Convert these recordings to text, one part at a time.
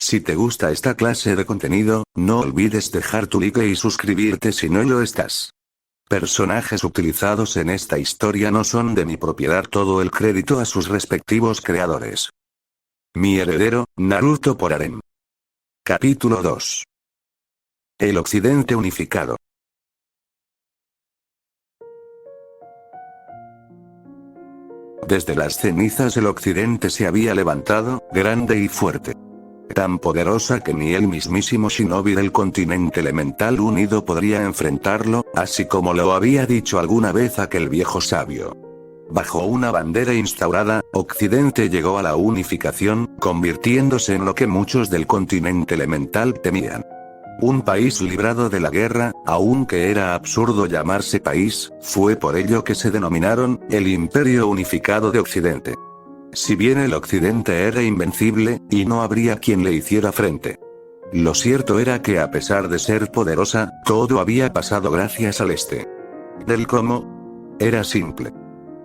Si te gusta esta clase de contenido, no olvides dejar tu like y suscribirte si no lo estás. Personajes utilizados en esta historia no son de mi propiedad, todo el crédito a sus respectivos creadores. Mi heredero, Naruto por harem. Capítulo 2. El Occidente unificado. Desde las cenizas el Occidente se había levantado, grande y fuerte. Tan poderosa que ni el mismísimo shinobi del continente elemental unido podría enfrentarlo, así como lo había dicho alguna vez aquel viejo sabio. Bajo una bandera instaurada, Occidente llegó a la unificación, convirtiéndose en lo que muchos del continente elemental temían. Un país librado de la guerra, aunque era absurdo llamarse país, fue por ello que se denominaron, el Imperio Unificado de Occidente. Si bien el Occidente era invencible, y no habría quien le hiciera frente. Lo cierto era que a pesar de ser poderosa, todo había pasado gracias al Este. ¿Del cómo? Era simple.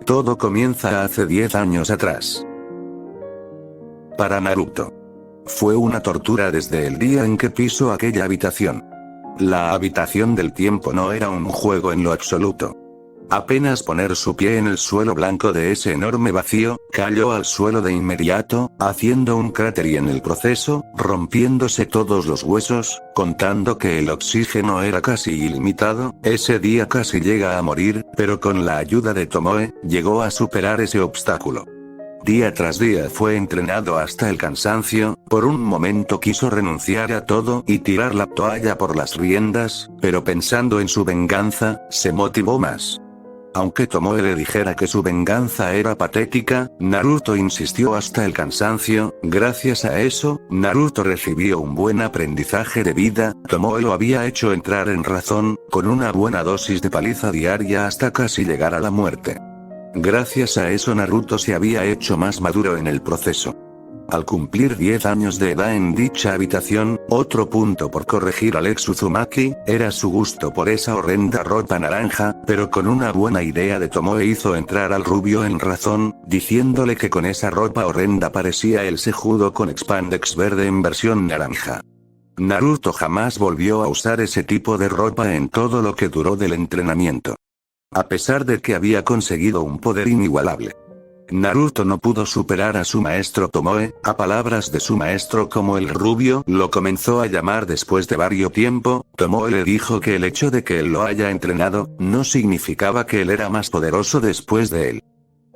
Todo comienza hace 10 años atrás. Para Naruto. Fue una tortura desde el día en que pisó aquella habitación. La habitación del tiempo no era un juego en lo absoluto. Apenas poner su pie en el suelo blanco de ese enorme vacío, cayó al suelo de inmediato, haciendo un cráter y en el proceso, rompiéndose todos los huesos, contando que el oxígeno era casi ilimitado, ese día casi llega a morir, pero con la ayuda de Tomoe, llegó a superar ese obstáculo. Día tras día fue entrenado hasta el cansancio, por un momento quiso renunciar a todo y tirar la toalla por las riendas, pero pensando en su venganza, se motivó más. Aunque Tomoe le dijera que su venganza era patética, Naruto insistió hasta el cansancio. Gracias a eso, Naruto recibió un buen aprendizaje de vida. Tomoe lo había hecho entrar en razón, con una buena dosis de paliza diaria hasta casi llegar a la muerte. Gracias a eso Naruto se había hecho más maduro en el proceso. Al cumplir 10 años de edad en dicha habitación, otro punto por corregir al ex Uzumaki, era su gusto por esa horrenda ropa naranja, pero con una buena idea de Tomoe hizo entrar al rubio en razón, diciéndole que con esa ropa horrenda parecía el Sejudo con Expandex verde en versión naranja. Naruto jamás volvió a usar ese tipo de ropa en todo lo que duró del entrenamiento. A pesar de que había conseguido un poder inigualable. Naruto no pudo superar a su maestro Tomoe, a palabras de su maestro como el rubio lo comenzó a llamar después de varios tiempo. Tomoe le dijo que el hecho de que él lo haya entrenado, no significaba que él era más poderoso después de él.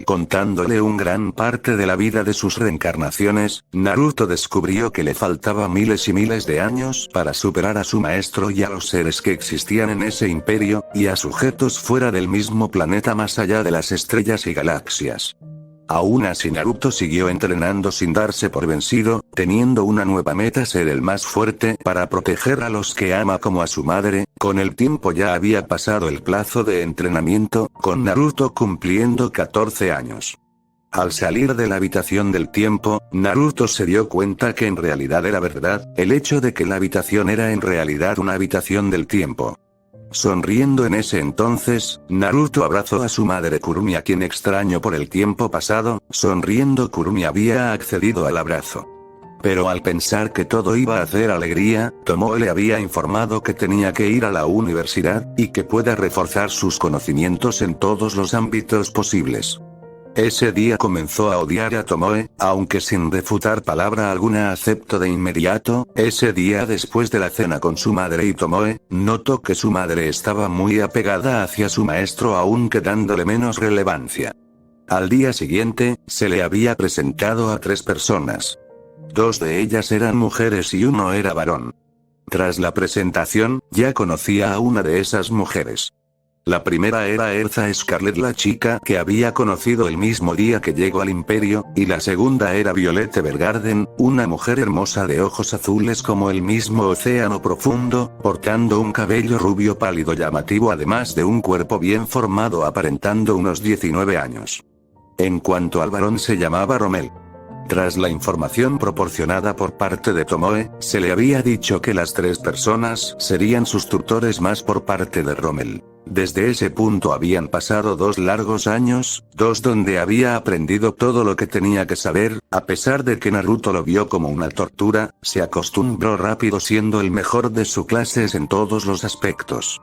Contándole un gran parte de la vida de sus reencarnaciones, Naruto descubrió que le faltaba miles y miles de años para superar a su maestro y a los seres que existían en ese imperio, y a sujetos fuera del mismo planeta más allá de las estrellas y galaxias. Aún así Naruto siguió entrenando sin darse por vencido, teniendo una nueva meta: ser el más fuerte para proteger a los que ama como a su madre. Con el tiempo ya había pasado el plazo de entrenamiento, con Naruto cumpliendo 14 años. Al salir de la habitación del tiempo, Naruto se dio cuenta que en realidad era verdad, el hecho de que la habitación era en realidad una habitación del tiempo. Sonriendo en ese entonces, Naruto abrazó a su madre Kurumi, a quien extrañó por el tiempo pasado. Sonriendo, Kurumi había accedido al abrazo. Pero al pensar que todo iba a hacer alegría, Tomoe le había informado que tenía que ir a la universidad, y que pueda reforzar sus conocimientos en todos los ámbitos posibles. Ese día comenzó a odiar a Tomoe, aunque sin refutar palabra alguna aceptó de inmediato. Ese día, después de la cena con su madre y Tomoe, notó que su madre estaba muy apegada hacia su maestro, aunque dándole menos relevancia. Al día siguiente, se le había presentado a 3 personas. 2 de ellas eran mujeres y 1 era varón. Tras la presentación, ya conocía a una de esas mujeres. La primera era Erza Scarlet, la chica que había conocido el mismo día que llegó al imperio, y la segunda era Violet Evergarden, una mujer hermosa de ojos azules como el mismo océano profundo, portando un cabello rubio pálido llamativo, además de un cuerpo bien formado aparentando unos 19 años. En cuanto al varón, se llamaba Rommel. Tras la información proporcionada por parte de Tomoe, se le había dicho que las 3 personas serían sus tutores más por parte de Rommel. Desde ese punto habían pasado 2 largos años, 2 donde había aprendido todo lo que tenía que saber. A pesar de que Naruto lo vio como una tortura, se acostumbró rápido siendo el mejor de su clase en todos los aspectos.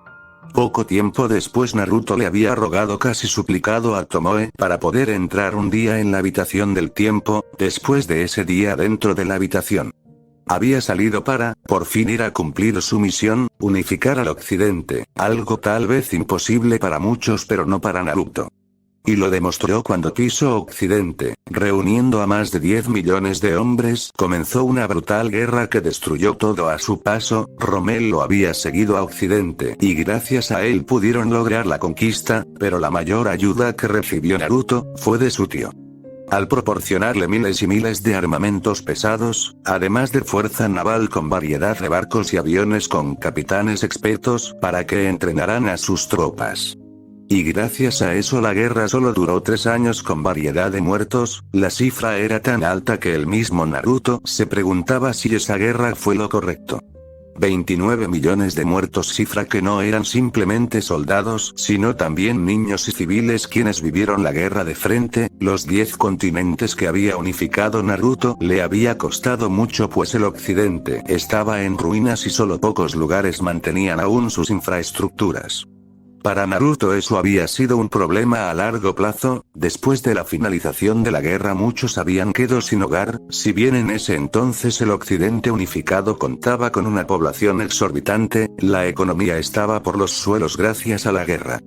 Poco tiempo después Naruto le había rogado, casi suplicado a Tomoe para poder entrar un día en la habitación del tiempo. Después de ese día dentro de la habitación, había salido para, por fin, ir a cumplir su misión, unificar al occidente, algo tal vez imposible para muchos pero no para Naruto. Y lo demostró cuando pisó Occidente, reuniendo a más de 10 millones de hombres. Comenzó una brutal guerra que destruyó todo a su paso. Rommel lo había seguido a Occidente y gracias a él pudieron lograr la conquista, pero la mayor ayuda que recibió Naruto fue de su tío. Al proporcionarle miles y miles de armamentos pesados, además de fuerza naval con variedad de barcos y aviones con capitanes expertos para que entrenaran a sus tropas. Y gracias a eso la guerra solo duró 3 años con variedad de muertos. La cifra era tan alta que el mismo Naruto se preguntaba si esa guerra fue lo correcto. 29 millones de muertos, cifra que no eran simplemente soldados, sino también niños y civiles quienes vivieron la guerra de frente. Los 10 continentes que había unificado Naruto le había costado mucho, pues el occidente estaba en ruinas y solo pocos lugares mantenían aún sus infraestructuras. Para Naruto eso había sido un problema a largo plazo. Después de la finalización de la guerra muchos habían quedado sin hogar. Si bien en ese entonces el occidente unificado contaba con una población exorbitante, la economía estaba por los suelos gracias a la guerra.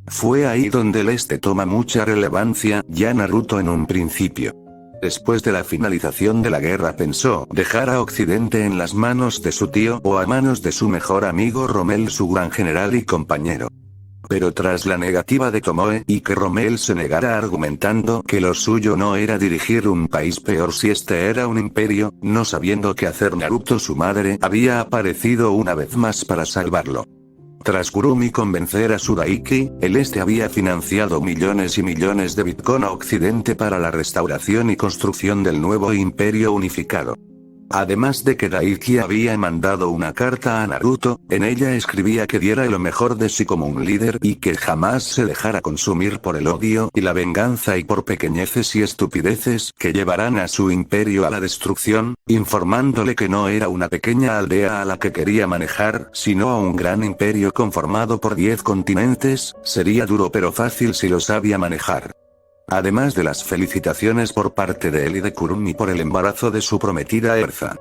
Fue ahí donde el este toma mucha relevancia, ya Naruto en un principio. Después de la finalización de la guerra pensó dejar a Occidente en las manos de su tío o a manos de su mejor amigo Rommel, su gran general y compañero. Pero tras la negativa de Tomoe y que Rommel se negara argumentando que lo suyo no era dirigir un país, peor si este era un imperio, no sabiendo qué hacer, Naruto, su madre, había aparecido una vez más para salvarlo. Tras Kurumi convencer a Tsudaiki, el este había financiado millones y millones de Bitcoin a Occidente para la restauración y construcción del nuevo imperio unificado. Además de que Daiki había mandado una carta a Naruto, en ella escribía que diera lo mejor de sí como un líder y que jamás se dejara consumir por el odio y la venganza y por pequeñeces y estupideces que llevarán a su imperio a la destrucción, informándole que no era una pequeña aldea a la que quería manejar, sino a un gran imperio conformado por 10 continentes. Sería duro pero fácil si lo sabía manejar. Además de las felicitaciones por parte de él y de Kurumi por el embarazo de su prometida Erza.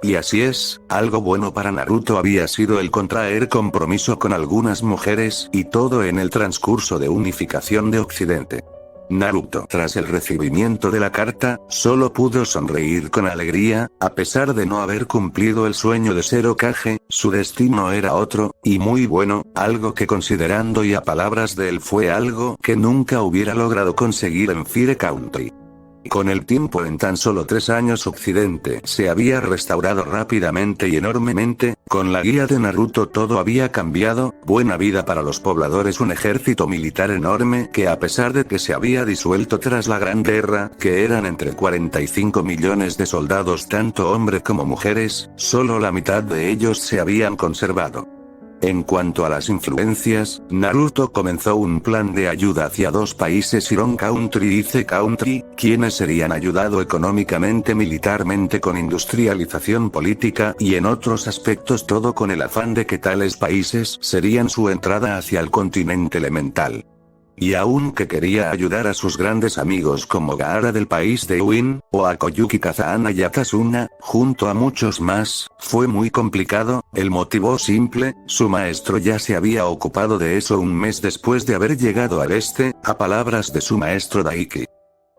Y así es, algo bueno para Naruto había sido el contraer compromiso con algunas mujeres, y todo en el transcurso de unificación de Occidente. Naruto, tras el recibimiento de la carta, solo pudo sonreír con alegría. A pesar de no haber cumplido el sueño de ser Hokage, su destino era otro, y muy bueno, algo que, considerando y a palabras de él, fue algo que nunca hubiera logrado conseguir en Fire Country. Con el tiempo, en tan solo 3 años, Occidente se había restaurado rápidamente y enormemente. Con la guía de Naruto todo había cambiado. Buena vida para los pobladores, un ejército militar enorme que, a pesar de que se había disuelto tras la Gran Guerra, que eran entre 45 millones de soldados tanto hombres como mujeres, solo la mitad de ellos se habían conservado. En cuanto a las influencias, Naruto comenzó un plan de ayuda hacia 2 países, Iron Country y Z Country, quienes serían ayudado económicamente, militarmente, con industrialización política y en otros aspectos, todo con el afán de que tales países serían su entrada hacia el continente elemental. Y aunque quería ayudar a sus grandes amigos como Gaara del país de Uin, o a Koyuki Kazahana y Akasuna, junto a muchos más, fue muy complicado. El motivo simple: su maestro ya se había ocupado de eso un mes después de haber llegado al este, a palabras de su maestro Daiki,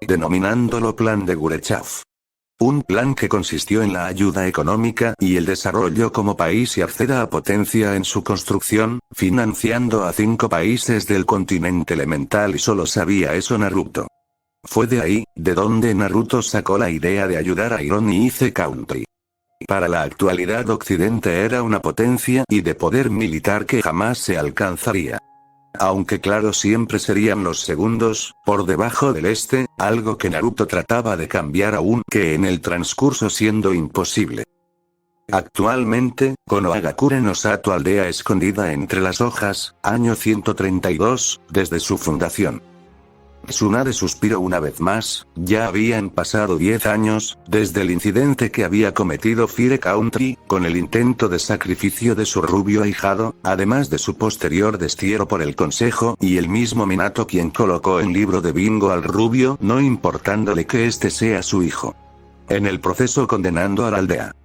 denominándolo Plan de Gurechaf. Un plan que consistió en la ayuda económica y el desarrollo como país y acceda a potencia en su construcción, financiando a 5 países del continente elemental, y solo sabía eso Naruto. Fue de ahí, de donde Naruto sacó la idea de ayudar a Iron y Z Country. Para la actualidad, Occidente era una potencia y de poder militar que jamás se alcanzaría. Aunque claro, siempre serían los segundos, por debajo del este, algo que Naruto trataba de cambiar, aún que en el transcurso siendo imposible. Actualmente, Konohagakure no Sato, aldea escondida entre las hojas, año 132, desde su fundación. Tsunade suspiró una vez más. Ya habían pasado 10 años, desde el incidente que había cometido Fire Country, con el intento de sacrificio de su rubio ahijado, además de su posterior destierro por el consejo y el mismo Minato quien colocó en libro de bingo al rubio, no importándole que este sea su hijo. En el proceso condenando a la aldea.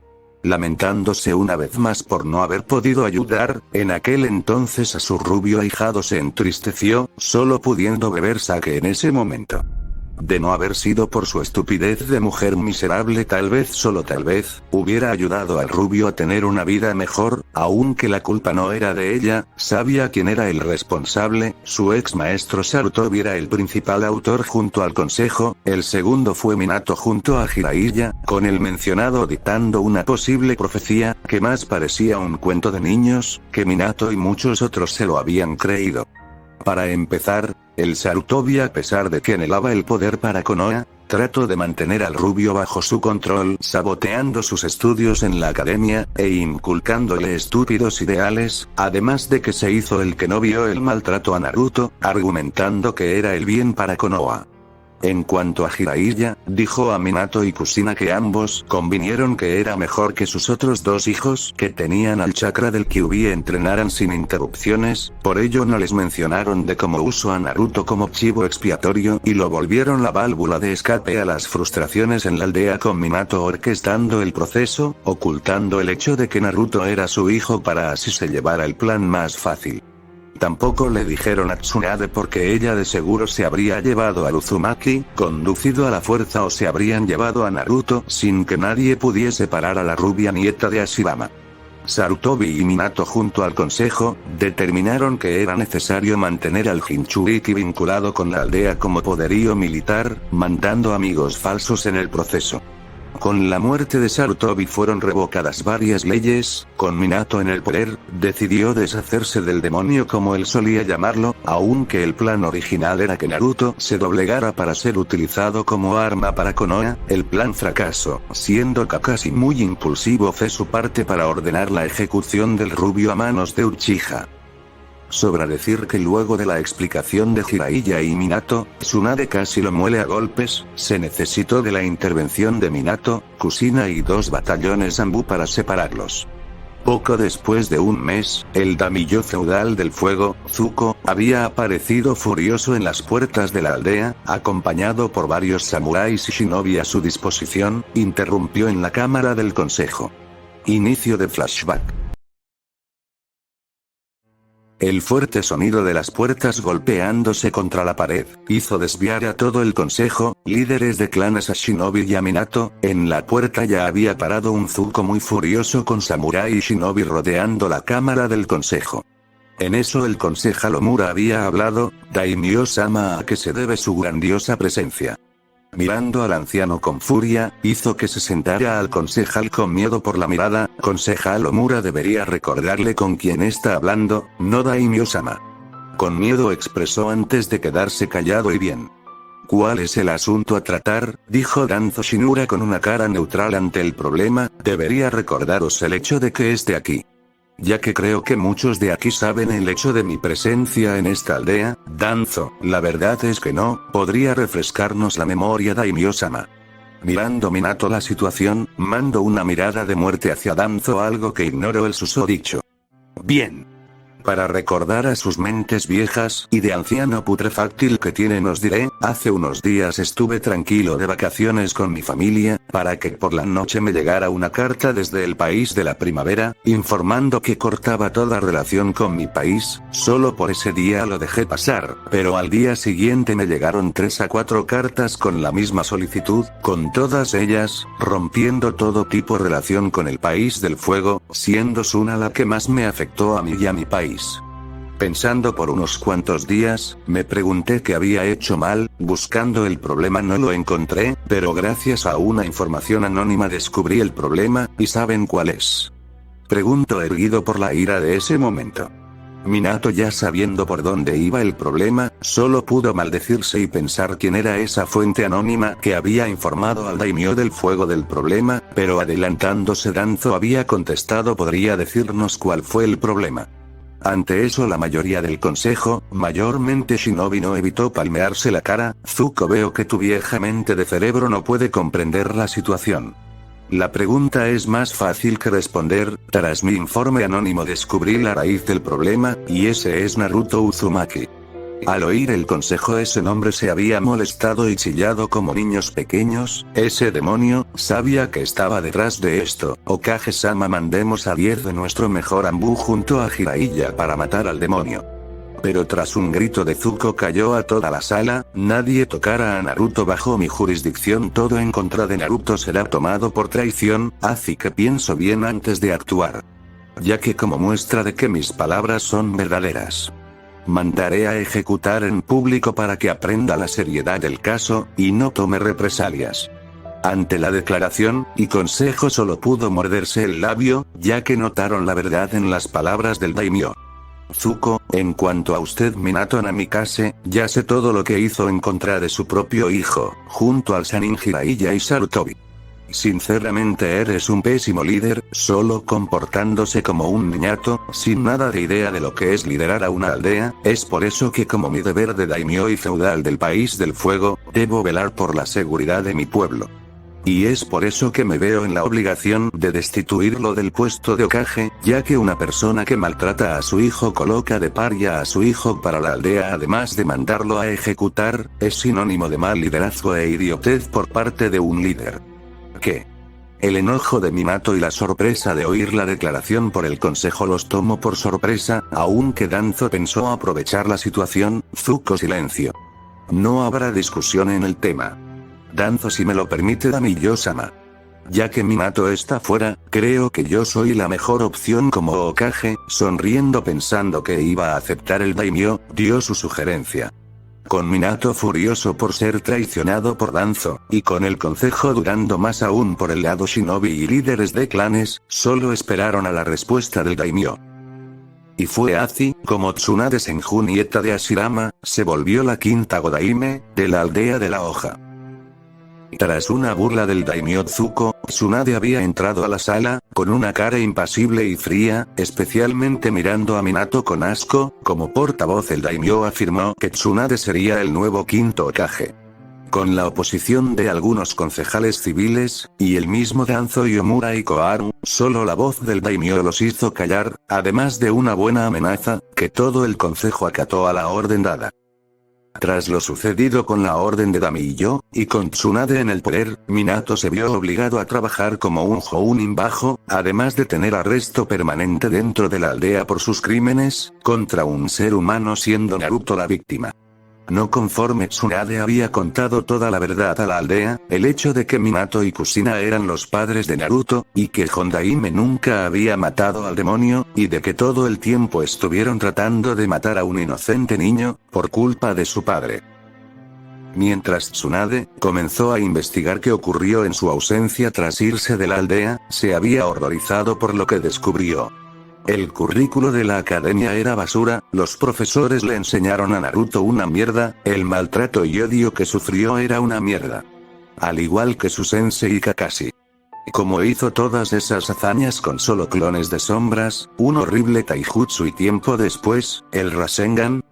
Lamentándose una vez más por no haber podido ayudar, en aquel entonces a su rubio ahijado se entristeció, solo pudiendo beber sake en ese momento. De no haber sido por su estupidez de mujer miserable, tal vez, solo tal vez, hubiera ayudado al rubio a tener una vida mejor, aunque la culpa no era de ella. Sabía quién era el responsable. Su ex maestro Sarutobi era el principal autor junto al consejo, el segundo fue Minato junto a Jiraiya, con el mencionado dictando una posible profecía, que más parecía un cuento de niños, que Minato y muchos otros se lo habían creído. Para empezar, el Sarutobi, a pesar de que anhelaba el poder para Konoha, trató de mantener al rubio bajo su control, saboteando sus estudios en la academia, e inculcándole estúpidos ideales, además de que se hizo el que no vio el maltrato a Naruto, argumentando que era el bien para Konoha. En cuanto a Jiraiya, dijo a Minato y Kusina que ambos convinieron que era mejor que sus otros dos hijos que tenían al chakra del Kyuubi entrenaran sin interrupciones, por ello no les mencionaron de cómo usó a Naruto como chivo expiatorio y lo volvieron la válvula de escape a las frustraciones en la aldea, con Minato orquestando el proceso, ocultando el hecho de que Naruto era su hijo para así se llevara el plan más fácil. Tampoco le dijeron a Tsunade porque ella de seguro se habría llevado a Uzumaki, conducido a la fuerza, o se habrían llevado a Naruto sin que nadie pudiese parar a la rubia nieta de Ashirama. Sarutobi y Minato junto al consejo, determinaron que era necesario mantener al Jinchuriki vinculado con la aldea como poderío militar, mandando amigos falsos en el proceso. Con la muerte de Sarutobi fueron revocadas varias leyes. Con Minato en el poder, decidió deshacerse del demonio como él solía llamarlo, aunque el plan original era que Naruto se doblegara para ser utilizado como arma para Konoha. El plan fracasó, siendo Kakashi muy impulsivo fue su parte para ordenar la ejecución del rubio a manos de Uchiha. Sobra decir que luego de la explicación de Jiraiya y Minato, Tsunade casi lo muele a golpes. Se necesitó de la intervención de Minato, Kusina y 2 batallones Zanbu para separarlos. Poco después de un mes, el daimyo feudal del fuego, Zuko, había aparecido furioso en las puertas de la aldea, acompañado por varios samuráis y shinobi a su disposición. Interrumpió en la cámara del consejo. Inicio de flashback. El fuerte sonido de las puertas golpeándose contra la pared hizo desviar a todo el consejo, líderes de clanes a Shinobi y a Minato. En la puerta ya había parado un Zuko muy furioso con samurái y shinobi rodeando la cámara del consejo. En eso el concejal Omura había hablado. Daimyo-sama, ¿a qué se debe su grandiosa presencia? Mirando al anciano con furia, hizo que se sentara al concejal con miedo por la mirada. Concejal Omura debería recordarle con quién está hablando, no Daimyo-sama. Con miedo expresó antes de quedarse callado y bien. ¿Cuál es el asunto a tratar?, dijo Danzo Shinura con una cara neutral ante el problema. Debería recordaros el hecho de que esté aquí. Ya que creo que muchos de aquí saben el hecho de mi presencia en esta aldea. Danzo, la verdad es que no. ¿Podría refrescarnos la memoria, Daimyo-sama? Mirando Minato la situación, mando una mirada de muerte hacia Danzo, algo que ignoró el susodicho. Bien. Para recordar a sus mentes viejas y de anciano putrefáctil que tienen, os diré, hace unos días estuve tranquilo de vacaciones con mi familia, para que por la noche me llegara una carta desde el país de la primavera, informando que cortaba toda relación con mi país. Solo por ese día lo dejé pasar, pero al día siguiente me llegaron 3 a 4 cartas con la misma solicitud, con todas ellas, rompiendo todo tipo de relación con el país del fuego, siendo Suna la que más me afectó a mí y a mi país. Pensando por unos cuantos días, me pregunté qué había hecho mal. Buscando el problema no lo encontré, pero gracias a una información anónima descubrí el problema. ¿Y saben cuál es? Pregunto erguido por la ira de ese momento. Minato, ya sabiendo por dónde iba el problema, solo pudo maldecirse y pensar quién era esa fuente anónima que había informado al daimyo del fuego del problema, pero adelantándose Danzo había contestado: ¿podría decirnos cuál fue el problema? Ante eso la mayoría del consejo, mayormente Shinobi, no evitó palmearse la cara. Zuko, veo que tu vieja mente de cerebro no puede comprender la situación. La pregunta es más fácil que responder. Tras mi informe anónimo descubrí la raíz del problema, y ese es Naruto Uzumaki. Al oír el consejo, ese nombre se había molestado y chillado como niños pequeños. Ese demonio sabía que estaba detrás de esto. Okage-sama, mandemos a 10 de nuestro mejor Anbu junto a Jiraiya para matar al demonio. Pero tras un grito de Zuko cayó a toda la sala: nadie tocara a Naruto bajo mi jurisdicción, todo en contra de Naruto será tomado por traición, así que pienso bien antes de actuar. Ya que como muestra de que mis palabras son verdaderas, mandaré a ejecutar en público para que aprenda la seriedad del caso, y no tome represalias. Ante la declaración y consejo solo pudo morderse el labio, ya que notaron la verdad en las palabras del daimyo. Zuko, en cuanto a usted Minato Namikaze, ya sé todo lo que hizo en contra de su propio hijo, junto al Sannin Jiraiya y Sarutobi. Sinceramente eres un pésimo líder, solo comportándose como un niñato, sin nada de idea de lo que es liderar a una aldea. Es por eso que, como mi deber de daimyo y feudal del país del fuego, debo velar por la seguridad de mi pueblo. Y es por eso que me veo en la obligación de destituirlo del puesto de Hokage, ya que una persona que maltrata a su hijo, coloca de paria a su hijo para la aldea, además de mandarlo a ejecutar, es sinónimo de mal liderazgo e idiotez por parte de un líder. ¿Qué? El enojo de Minato y la sorpresa de oír la declaración por el consejo los tomó por sorpresa, aunque Danzo pensó aprovechar la situación. Zuko, silencio. No habrá discusión en el tema. Danzo, si me lo permite Daimyo-sama. Ya que Minato está fuera, creo que yo soy la mejor opción como Hokage. Sonriendo pensando que iba a aceptar el daimyo, dio su sugerencia. Con Minato furioso por ser traicionado por Danzo, y con el consejo durando más aún por el lado shinobi y líderes de clanes, solo esperaron a la respuesta del daimyo. Y fue así como Tsunade Senju, nieta de Hashirama, se volvió la quinta Godaime de la aldea de la hoja. Tras una burla del daimyo Zuko, Tsunade había entrado a la sala, con una cara impasible y fría, especialmente mirando a Minato con asco. Como portavoz el daimyo afirmó que Tsunade sería el nuevo quinto Hokage. Con la oposición de algunos concejales civiles, y el mismo Danzo, Yomura y Koharu, solo la voz del daimyo los hizo callar, además de una buena amenaza, que todo el consejo acató a la orden dada. Tras lo sucedido con la orden de daimyo, y con Tsunade en el poder, Minato se vio obligado a trabajar como un Jounin bajo, además de tener arresto permanente dentro de la aldea por sus crímenes, contra un ser humano, siendo Naruto la víctima. No conforme Tsunade había contado toda la verdad a la aldea, el hecho de que Minato y Kushina eran los padres de Naruto, y que Hondaime nunca había matado al demonio, y de que todo el tiempo estuvieron tratando de matar a un inocente niño, por culpa de su padre. Mientras Tsunade comenzó a investigar qué ocurrió en su ausencia tras irse de la aldea, se había horrorizado por lo que descubrió. El currículo de la academia era basura, los profesores le enseñaron a Naruto una mierda, el maltrato y odio que sufrió era una mierda. Al igual que su sensei Kakashi. Como hizo todas esas hazañas con solo clones de sombras, un horrible taijutsu, y tiempo después, el Rasengan.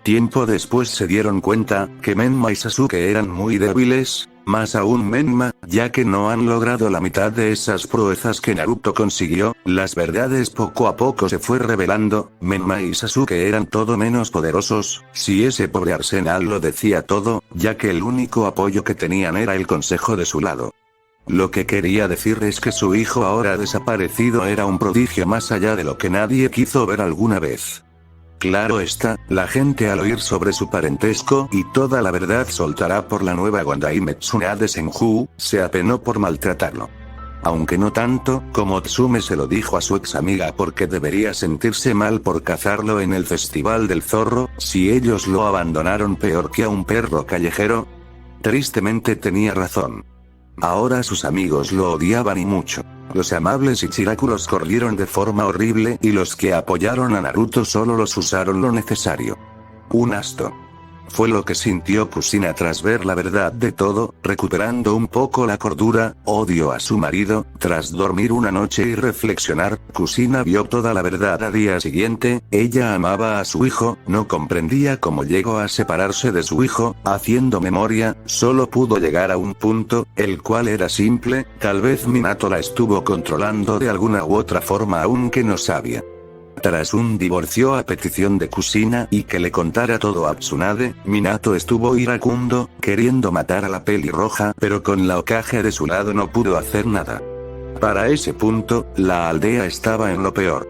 Tiempo después se dieron cuenta que Menma y Sasuke eran muy débiles. Más aún Menma, ya que no han logrado la mitad de esas proezas que Naruto consiguió. Las verdades poco a poco se fue revelando. Menma y Sasuke eran todo menos poderosos, si ese pobre arsenal lo decía todo, ya que el único apoyo que tenían era el consejo de su lado. Lo que quería decir es que su hijo ahora desaparecido era un prodigio más allá de lo que nadie quiso ver alguna vez. Claro está, la gente al oír sobre su parentesco y toda la verdad soltará por la nueva Godaime Tsunade Senju, se apenó por maltratarlo. Aunque no tanto, como Tsume se lo dijo a su ex amiga, porque debería sentirse mal por cazarlo en el Festival del Zorro, si ellos lo abandonaron peor que a un perro callejero. Tristemente tenía razón. Ahora sus amigos lo odiaban y mucho. Los amables Ichiraku los corrieron de forma horrible y los que apoyaron a Naruto solo los usaron lo necesario. Un asco. Fue lo que sintió Kushina tras ver la verdad de todo, recuperando un poco la cordura. Odio a su marido. Tras dormir una noche y reflexionar, Kushina vio toda la verdad al día siguiente. Ella amaba a su hijo, no comprendía cómo llegó a separarse de su hijo. Haciendo memoria, solo pudo llegar a un punto, el cual era simple: tal vez Minato la estuvo controlando de alguna u otra forma aunque no sabía. Tras un divorcio a petición de Kushina y que le contara todo a Tsunade, Minato estuvo iracundo, queriendo matar a la pelirroja, pero con la Hokage de su lado no pudo hacer nada. Para ese punto, la aldea estaba en lo peor.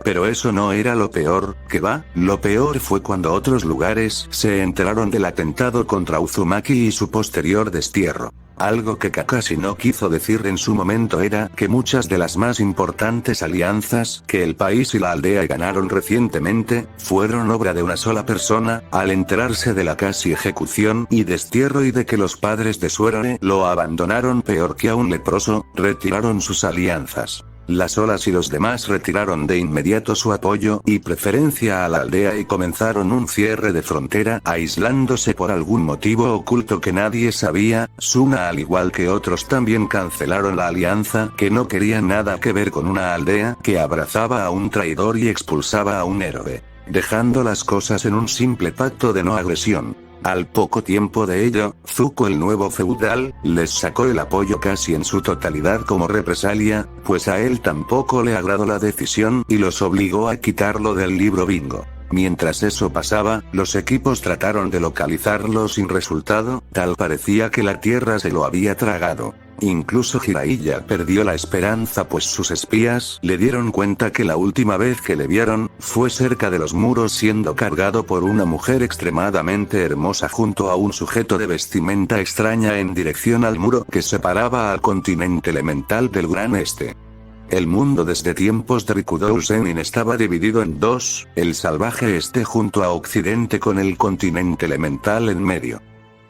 Pero eso no era lo peor, ¿qué va? Lo peor fue cuando otros lugares se enteraron del atentado contra Uzumaki y su posterior destierro. Algo que Kakashi no quiso decir en su momento era que muchas de las más importantes alianzas que el país y la aldea ganaron recientemente, fueron obra de una sola persona. Al enterarse de la casi ejecución y destierro y de que los padres de Suerare lo abandonaron peor que a un leproso, retiraron sus alianzas. Las olas y los demás retiraron de inmediato su apoyo y preferencia a la aldea y comenzaron un cierre de frontera, aislándose por algún motivo oculto que nadie sabía. Suna al igual que otros también cancelaron la alianza, que no querían nada que ver con una aldea que abrazaba a un traidor y expulsaba a un héroe, dejando las cosas en un simple pacto de no agresión. Al poco tiempo de ello, Zuko el nuevo feudal, les sacó el apoyo casi en su totalidad como represalia, pues a él tampoco le agradó la decisión y los obligó a quitarlo del libro bingo. Mientras eso pasaba, los equipos trataron de localizarlo sin resultado, tal parecía que la tierra se lo había tragado. Incluso Jiraiya perdió la esperanza pues sus espías le dieron cuenta que la última vez que le vieron, fue cerca de los muros siendo cargado por una mujer extremadamente hermosa junto a un sujeto de vestimenta extraña en dirección al muro que separaba al continente elemental del Gran Este. El mundo desde tiempos de Rikudou Sennin estaba dividido en dos, el salvaje este junto a Occidente con el continente elemental en medio.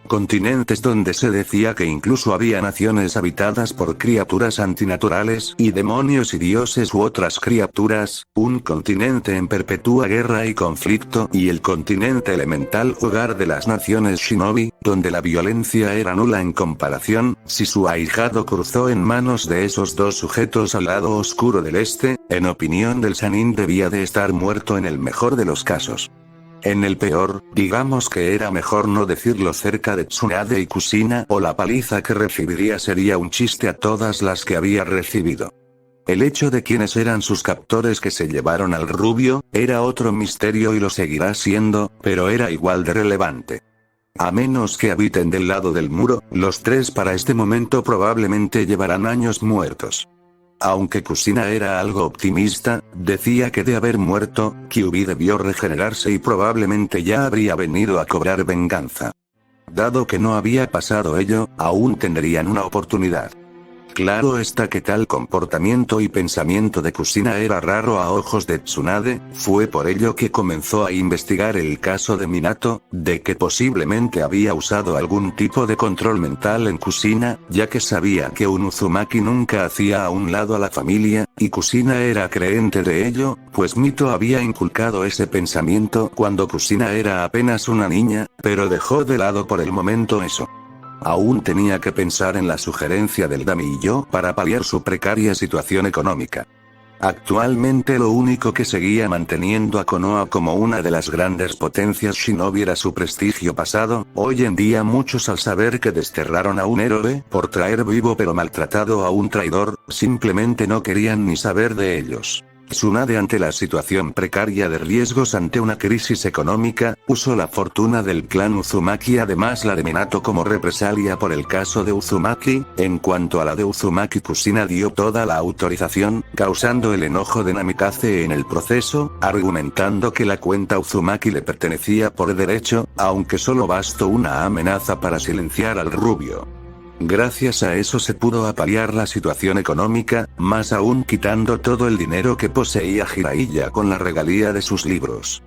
Continentes donde se decía que incluso había naciones habitadas por criaturas antinaturales y demonios y dioses u otras criaturas, un continente en perpetua guerra y conflicto, y el continente elemental hogar de las naciones shinobi, donde la violencia era nula en comparación. Si su ahijado cruzó en manos de esos dos sujetos al lado oscuro del este, en opinión del Sannin debía de estar muerto en el mejor de los casos. En el peor, digamos que era mejor no decirlo cerca de Tsunade y Kushina o la paliza que recibiría sería un chiste a todas las que había recibido. El hecho de quiénes eran sus captores que se llevaron al rubio, era otro misterio y lo seguirá siendo, pero era igual de relevante. A menos que habiten del lado del muro, los tres para este momento probablemente llevarán años muertos. Aunque Kushina era algo optimista, decía que de haber muerto, Kyuubi debió regenerarse y probablemente ya habría venido a cobrar venganza. Dado que no había pasado ello, aún tendrían una oportunidad. Claro está que tal comportamiento y pensamiento de Kushina era raro a ojos de Tsunade, fue por ello que comenzó a investigar el caso de Minato, de que posiblemente había usado algún tipo de control mental en Kushina, ya que sabía que un Uzumaki nunca hacía a un lado a la familia, y Kushina era creyente de ello, pues Mito había inculcado ese pensamiento cuando Kushina era apenas una niña, pero dejó de lado por el momento eso. Aún tenía que pensar en la sugerencia del Daimyo para paliar su precaria situación económica. Actualmente lo único que seguía manteniendo a Konoha como una de las grandes potencias shinobi era su prestigio pasado. Hoy en día muchos al saber que desterraron a un héroe por traer vivo pero maltratado a un traidor, simplemente no querían ni saber de ellos. Tsunade ante la situación precaria de riesgos ante una crisis económica, usó la fortuna del clan Uzumaki además la de Minato como represalia por el caso de Uzumaki. En cuanto a la de Uzumaki, Kushina dio toda la autorización, causando el enojo de Namikaze en el proceso, argumentando que la cuenta Uzumaki le pertenecía por derecho, aunque solo bastó una amenaza para silenciar al rubio. Gracias a eso se pudo apalear la situación económica, más aún quitando todo el dinero que poseía Jiraiya con la regalía de sus libros.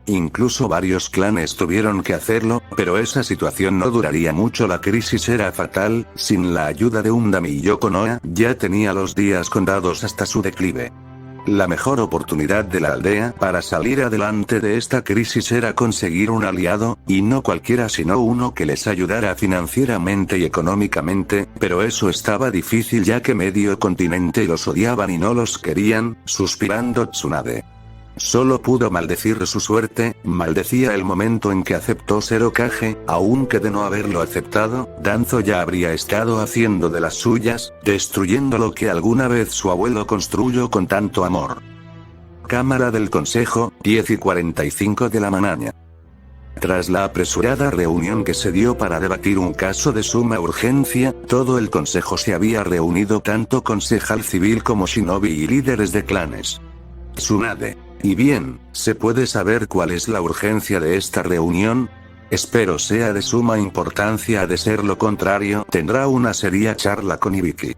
Incluso varios clanes tuvieron que hacerlo, pero esa situación no duraría mucho, la crisis era fatal, sin la ayuda de Undam y Yoko Noa, ya tenía los días contados hasta su declive. La mejor oportunidad de la aldea para salir adelante de esta crisis era conseguir un aliado, y no cualquiera sino uno que les ayudara financieramente y económicamente, pero eso estaba difícil ya que medio continente los odiaban y no los querían, suspirando Tsunade. Solo pudo maldecir su suerte, maldecía el momento en que aceptó ser Hokage, aunque de no haberlo aceptado, Danzo ya habría estado haciendo de las suyas, destruyendo lo que alguna vez su abuelo construyó con tanto amor. Cámara del Consejo, 10:45 de la mañana. Tras la apresurada reunión que se dio para debatir un caso de suma urgencia, todo el consejo se había reunido, tanto concejal civil como shinobi y líderes de clanes. Tsunade. Y bien, ¿se puede saber cuál es la urgencia de esta reunión? Espero sea de suma importancia, de ser lo contrario, tendrá una seria charla con Hibiki.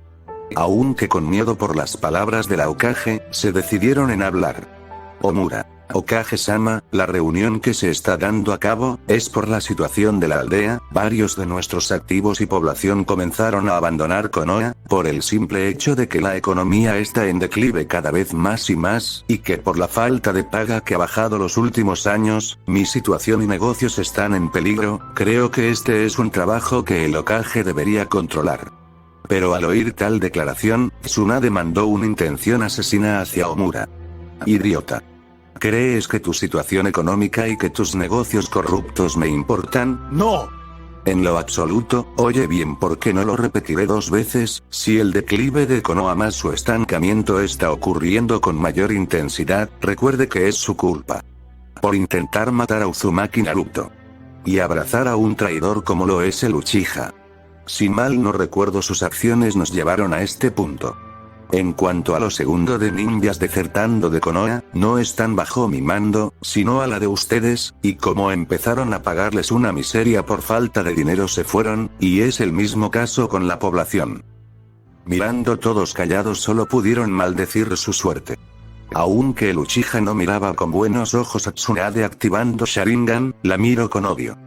Aunque con miedo por las palabras de la Hokage, se decidieron en hablar. Omura. Hokage-sama, la reunión que se está dando a cabo, es por la situación de la aldea. Varios de nuestros activos y población comenzaron a abandonar Konoha, por el simple hecho de que la economía está en declive cada vez más y más, y que por la falta de paga que ha bajado los últimos años, mi situación y negocios están en peligro. Creo que este es un trabajo que el Hokage debería controlar. Pero al oír tal declaración, Tsunade mandó una intención asesina hacia Omura. Idiota. ¿Crees que tu situación económica y que tus negocios corruptos me importan? ¡No! En lo absoluto. Oye bien, ¿por qué no lo repetiré dos veces? Si el declive de Konoha más su estancamiento está ocurriendo con mayor intensidad, recuerde que es su culpa. Por intentar matar a Uzumaki Naruto. Y abrazar a un traidor como lo es el Uchiha. Si mal no recuerdo, sus acciones nos llevaron a este punto. En cuanto a lo segundo de ninjas desertando de Konoha, no están bajo mi mando, sino a la de ustedes, y como empezaron a pagarles una miseria por falta de dinero se fueron, y es el mismo caso con la población. Mirando todos callados solo pudieron maldecir su suerte. Aunque el Uchiha no miraba con buenos ojos a Tsunade activando Sharingan, la miró con odio.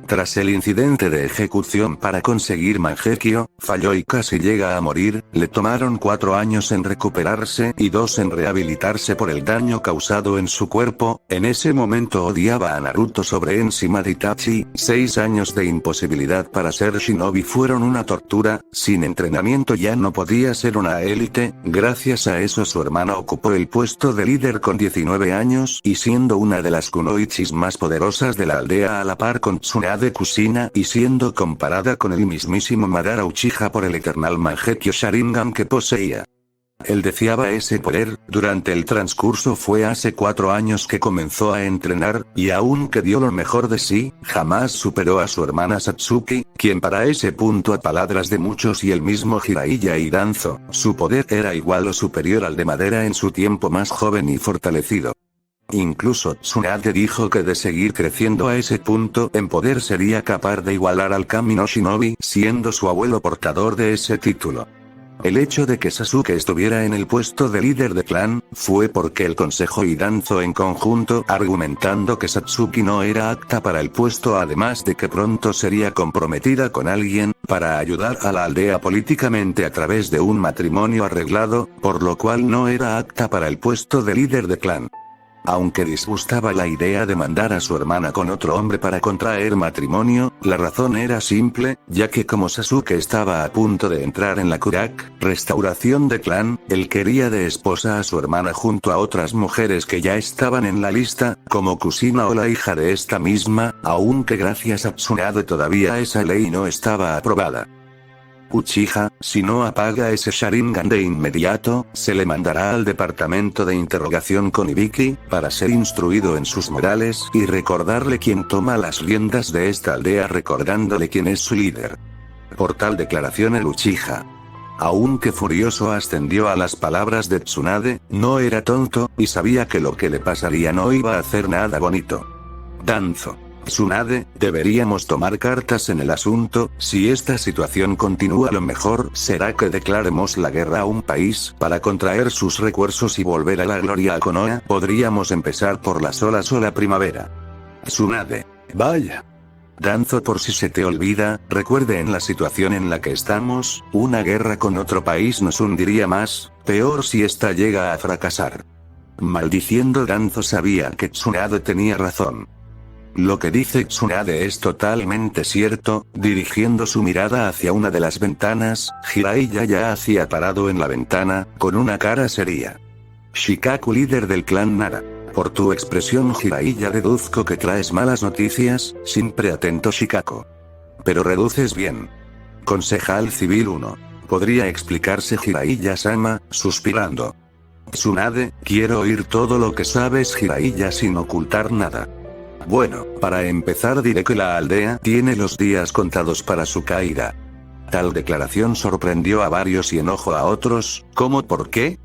Tras el incidente de ejecución para conseguir Mangekyo, falló y casi llega a morir. Le tomaron 4 años en recuperarse y 2 en rehabilitarse por el daño causado en su cuerpo. En ese momento odiaba a Naruto sobre encima de Itachi. 6 años de imposibilidad para ser shinobi fueron una tortura. Sin entrenamiento ya no podía ser una élite. Gracias a eso su hermana ocupó el puesto de líder con 19 años y siendo una de las kunoichis más poderosas de la aldea a la par con Tsunade Kushina y siendo comparada con el mismísimo Madara Uchiha por el eternal Mangekyo Sharingan que poseía. Él deseaba ese poder. Durante el transcurso fue hace 4 años que comenzó a entrenar, y aunque dio lo mejor de sí, jamás superó a su hermana Satsuki, quien para ese punto a palabras de muchos y el mismo Jiraiya y Danzo, su poder era igual o superior al de Madara en su tiempo más joven y fortalecido. Incluso Tsunade dijo que de seguir creciendo a ese punto en poder sería capaz de igualar al Kami no Shinobi, siendo su abuelo portador de ese título. El hecho de que Sasuke estuviera en el puesto de líder de clan, fue porque el consejo y Danzo en conjunto argumentando que Satsuki no era apta para el puesto, además de que pronto sería comprometida con alguien, para ayudar a la aldea políticamente a través de un matrimonio arreglado, por lo cual no era apta para el puesto de líder de clan. Aunque disgustaba la idea de mandar a su hermana con otro hombre para contraer matrimonio, la razón era simple, ya que como Sasuke estaba a punto de entrar en la Kurak, restauración de clan, él quería de esposa a su hermana junto a otras mujeres que ya estaban en la lista, como Kushina o la hija de esta misma, aunque gracias a Tsunade todavía esa ley no estaba aprobada. Uchiha, si no apaga ese Sharingan de inmediato, se le mandará al departamento de interrogación con Hibiki, para ser instruido en sus morales y recordarle quién toma las riendas de esta aldea, recordándole quién es su líder. Por tal declaración el Uchiha, aunque furioso, ascendió a las palabras de Tsunade. No era tonto, y sabía que lo que le pasaría no iba a hacer nada bonito. Danzo. Tsunade, deberíamos tomar cartas en el asunto. Si esta situación continúa, lo mejor será que declaremos la guerra a un país para contraer sus recuerdos y volver a la gloria a Konoha. Podríamos empezar por la sola primavera. Tsunade. Vaya. Danzo, por si se te olvida, recuerde en la situación en la que estamos, una guerra con otro país nos hundiría más, peor si esta llega a fracasar. Maldiciendo, Danzo sabía que Tsunade tenía razón. Lo que dice Tsunade es totalmente cierto. Dirigiendo su mirada hacia una de las ventanas, Jiraiya ya hacía parado en la ventana, con una cara seria. Shikaku, líder del clan Nara. Por tu expresión, Jiraiya, deduzco que traes malas noticias. Siempre atento, Shikaku. Pero reduces bien. Concejal civil 1. ¿Podría explicarse, Jiraiya-sama? Suspirando. Tsunade, quiero oír todo lo que sabes, Jiraiya, sin ocultar nada. Bueno, para empezar diré que la aldea tiene los días contados para su caída. Tal declaración sorprendió a varios y enojó a otros. ¿Cómo? ¿Por qué?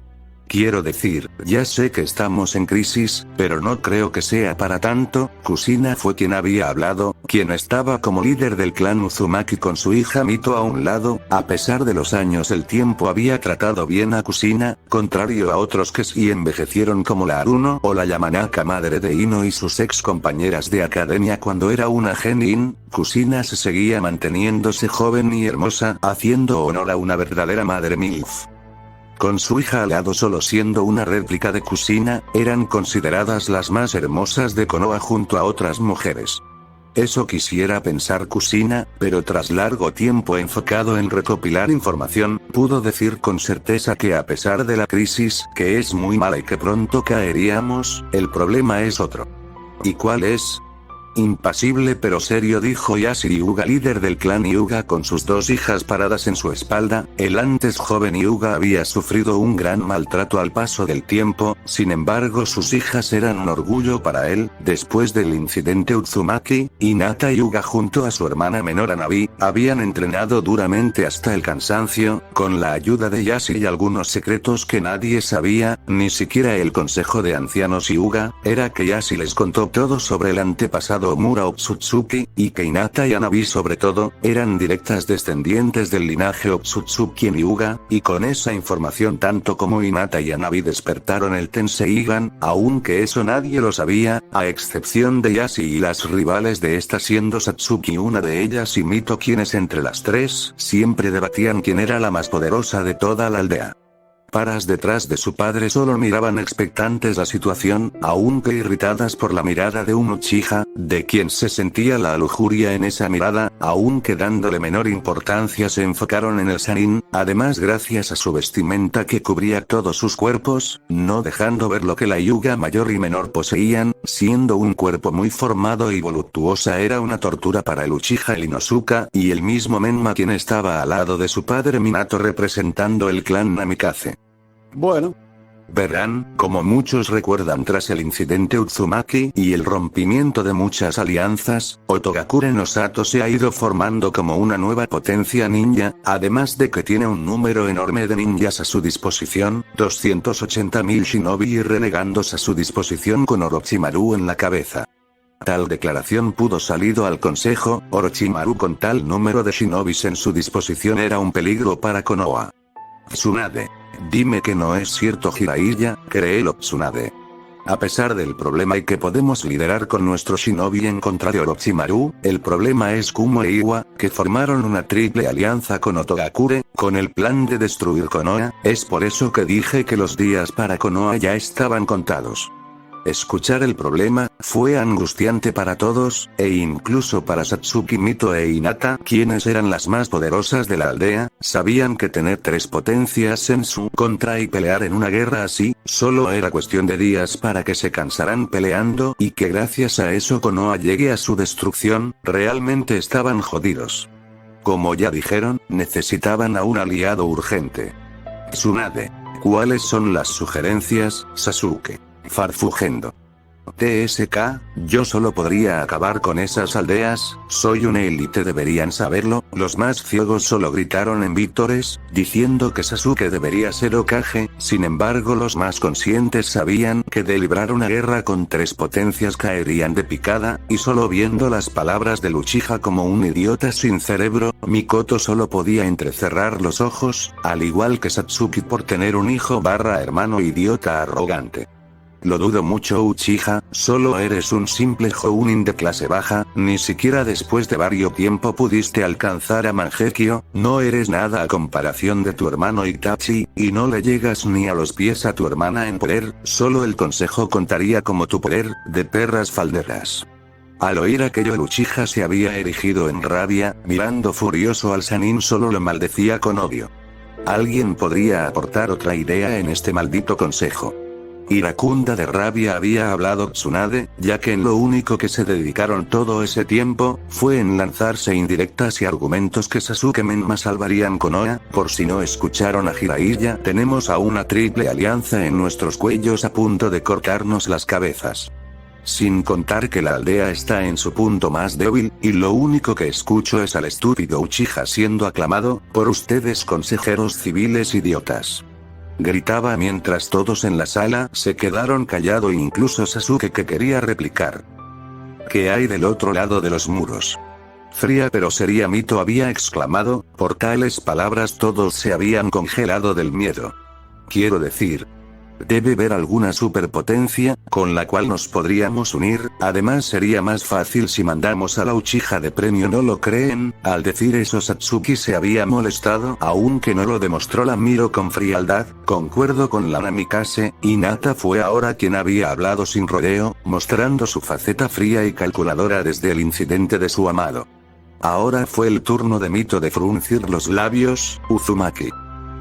Quiero decir, ya sé que estamos en crisis, pero no creo que sea para tanto. Kushina fue quien había hablado, quien estaba como líder del clan Uzumaki con su hija Mito a un lado. A pesar de los años, el tiempo había tratado bien a Kushina, contrario a otros que sí envejecieron como la Aruno o la Yamanaka, madre de Ino y sus ex compañeras de academia cuando era una genin. Kushina se seguía manteniéndose joven y hermosa, haciendo honor a una verdadera madre MILF. Con su hija al lado, solo siendo una réplica de Kushina, eran consideradas las más hermosas de Konoha junto a otras mujeres. Eso quisiera pensar Kushina, pero tras largo tiempo enfocado en recopilar información, pudo decir con certeza que a pesar de la crisis, que es muy mala y que pronto caeríamos, el problema es otro. ¿Y cuál es? Impasible pero serio, dijo Yashiro Hyuga, líder del clan Hyuga, con sus dos hijas paradas en su espalda. El antes joven Hyuga había sufrido un gran maltrato al paso del tiempo, sin embargo sus hijas eran un orgullo para él. Después del incidente Uzumaki, Hinata Hyuga junto a su hermana menor Hanabi, habían entrenado duramente hasta el cansancio, con la ayuda de Yashiro y algunos secretos que nadie sabía, ni siquiera el consejo de ancianos Hyuga. Era que Yashiro les contó todo sobre el antepasado Omura Otsutsuki, y que Hinata y Hanabi sobre todo, eran directas descendientes del linaje Otsutsuki en Hyuga, y con esa información tanto como Hinata y Hanabi despertaron el Tenseigan, aunque eso nadie lo sabía, a excepción de Yashiro y las rivales de esta siendo Satsuki una de ellas y Mito, quienes entre las tres siempre debatían quién era la más poderosa de toda la aldea. Paras detrás de su padre solo miraban expectantes la situación, aunque irritadas por la mirada de un Uchiha, de quien se sentía la lujuria en esa mirada, aunque dándole menor importancia se enfocaron en el Sannin, además gracias a su vestimenta que cubría todos sus cuerpos, no dejando ver lo que la Hyuga mayor y menor poseían, siendo un cuerpo muy formado y voluptuosa era una tortura para el Uchiha el Inosuka, y el mismo Menma, quien estaba al lado de su padre Minato representando el clan Namikaze. Bueno. Verán, como muchos recuerdan, tras el incidente Uzumaki y el rompimiento de muchas alianzas, Otogakure no Sato se ha ido formando como una nueva potencia ninja, además de que tiene un número enorme de ninjas a su disposición, 280.000 shinobi y renegandos a su disposición con Orochimaru en la cabeza. Tal declaración pudo salido al consejo. Orochimaru con tal número de shinobis en su disposición era un peligro para Konoha. Tsunade. Dime que no es cierto, Jiraiya, créelo, Tsunade. A pesar del problema y que podemos liderar con nuestro shinobi en contra de Orochimaru, el problema es Kumo e Iwa, que formaron una triple alianza con Otogakure, con el plan de destruir Konoha. Es por eso que dije que los días para Konoha ya estaban contados. Escuchar el problema fue angustiante para todos, e incluso para Satsuki, Mito e Hinata, quienes eran las más poderosas de la aldea. Sabían que tener tres potencias en su contra y pelear en una guerra así, solo era cuestión de días para que se cansaran peleando, y que gracias a eso Konoha llegue a su destrucción. Realmente estaban jodidos. Como ya dijeron, necesitaban a un aliado urgente. Tsunade. ¿Cuáles son las sugerencias, Sasuke? Farfugendo. TSK, yo solo podría acabar con esas aldeas, soy una élite, deberían saberlo. Los más ciegos solo gritaron en vítores, diciendo que Sasuke debería ser Hokage. Sin embargo, los más conscientes sabían que de librar una guerra con 3 potencias caerían de picada, y solo viendo las palabras de Uchiha como un idiota sin cerebro, Mikoto solo podía entrecerrar los ojos, al igual que Satsuki por tener un hijo barra hermano idiota arrogante. Lo dudo mucho, Uchiha, solo eres un simple Jounin de clase baja, ni siquiera después de varios tiempo pudiste alcanzar a Mangekyo, no eres nada a comparación de tu hermano Itachi, y no le llegas ni a los pies a tu hermana en poder, solo el consejo contaría como tu poder, de perras falderas. Al oír aquello, el Uchiha se había erigido en rabia, mirando furioso al Sannin solo lo maldecía con odio. ¿Alguien podría aportar otra idea en este maldito consejo? Iracunda de rabia había hablado Tsunade, ya que en lo único que se dedicaron todo ese tiempo, fue en lanzarse indirectas y argumentos que Sasuke Menma salvarían Konoha. Por si no escucharon a Jiraiya, tenemos a una triple alianza en nuestros cuellos a punto de cortarnos las cabezas. Sin contar que la aldea está en su punto más débil, y lo único que escucho es al estúpido Uchiha siendo aclamado, por ustedes consejeros civiles idiotas. Gritaba mientras todos en la sala se quedaron callados, incluso Sasuke, que quería replicar. ¿Qué hay del otro lado de los muros? Fría pero seria Mito había exclamado, por tales palabras todos se habían congelado del miedo. Quiero decir, debe haber alguna superpotencia, con la cual nos podríamos unir, además sería más fácil si mandamos a la Uchiha de premio, ¿no lo creen? Al decir eso Satsuki se había molestado, aunque no lo demostró la Miro con frialdad. Concuerdo con la Namikaze, Hinata fue ahora quien había hablado sin rodeo, mostrando su faceta fría y calculadora desde el incidente de su amado. Ahora fue el turno de Mito de fruncir los labios. Uzumaki.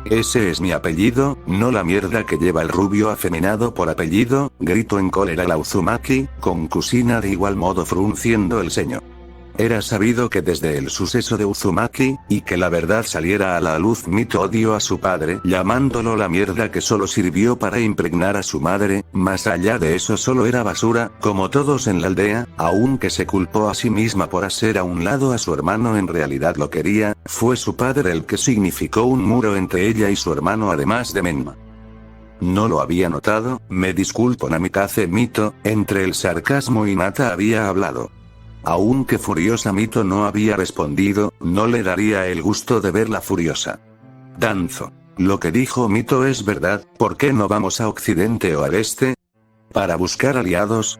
Ese es mi apellido, no la mierda que lleva el rubio afeminado por apellido, gritó en cólera la Uzumaki, con Kusina de igual modo frunciendo el ceño. Era sabido que desde el suceso de Uzumaki, y que la verdad saliera a la luz, Mito odió a su padre, llamándolo la mierda que solo sirvió para impregnar a su madre. Más allá de eso solo era basura, como todos en la aldea, aunque se culpó a sí misma por hacer a un lado a su hermano, en realidad lo quería, fue su padre el que significó un muro entre ella y su hermano además de Menma. No lo había notado, me disculpo Namikaze. Mito, entre el sarcasmo Hinata había hablado. Aunque furiosa Mito no había respondido, no le daría el gusto de verla furiosa. Danzo. Lo que dijo Mito es verdad, ¿por qué no vamos a occidente o al este? ¿Para buscar aliados?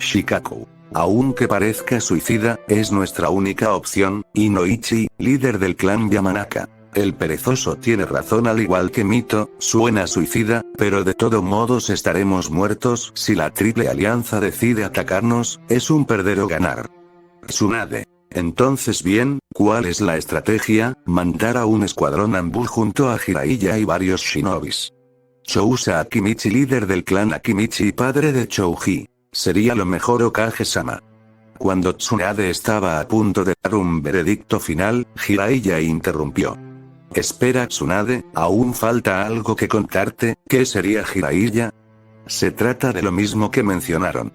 Shikaku. Aunque parezca suicida, es nuestra única opción. Inoichi, líder del clan Yamanaka. El perezoso tiene razón, al igual que Mito, suena suicida, pero de todos modos estaremos muertos. Si la triple alianza decide atacarnos, es un perder o ganar. Tsunade. Entonces bien, ¿cuál es la estrategia? Mandar a un escuadrón Anbu junto a Jiraiya y varios shinobis. Chousa Akimichi, líder del clan Akimichi y padre de Chouji. Sería lo mejor, Hokage-sama. Cuando Tsunade estaba a punto de dar un veredicto final, Jiraiya interrumpió. Espera Tsunade, aún falta algo que contarte. ¿Qué sería, Jiraiya? Se trata de lo mismo que mencionaron.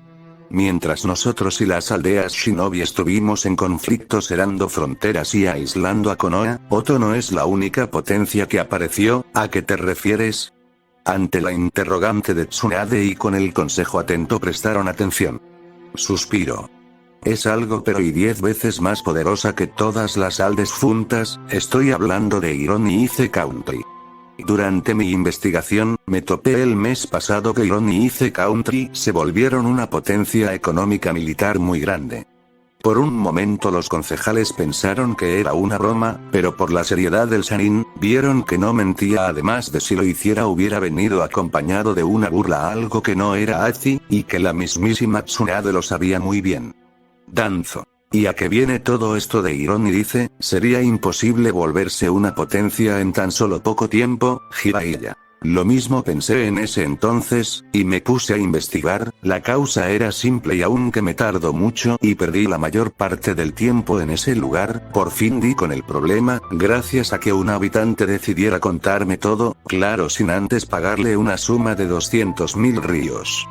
Mientras nosotros y las aldeas shinobi estuvimos en conflicto cerrando fronteras y aislando a Konoha, Oto no es la única potencia que apareció. ¿A qué te refieres? Ante la interrogante de Tsunade y con el consejo atento prestaron atención. Suspiro. Es algo pero y 10 veces más poderosa que todas las aldeas juntas, estoy hablando de Iron y Ice Country. Durante mi investigación, me topé el mes pasado que Iron y Ice Country se volvieron una potencia económica militar muy grande. Por un momento los concejales pensaron que era una broma, pero por la seriedad del Sannin, vieron que no mentía. Además de si lo hiciera hubiera venido acompañado de una burla, algo que no era así, y que la mismísima Tsunade lo sabía muy bien. Danzo. ¿Y a qué viene todo esto de Iron? Y dice, sería imposible volverse una potencia en tan solo poco tiempo, Jiraiya. Lo mismo pensé en ese entonces, y me puse a investigar. La causa era simple y aunque me tardó mucho y perdí la mayor parte del tiempo en ese lugar, por fin di con el problema, gracias a que un habitante decidiera contarme todo, claro, sin antes pagarle una suma de 200.000 ríos.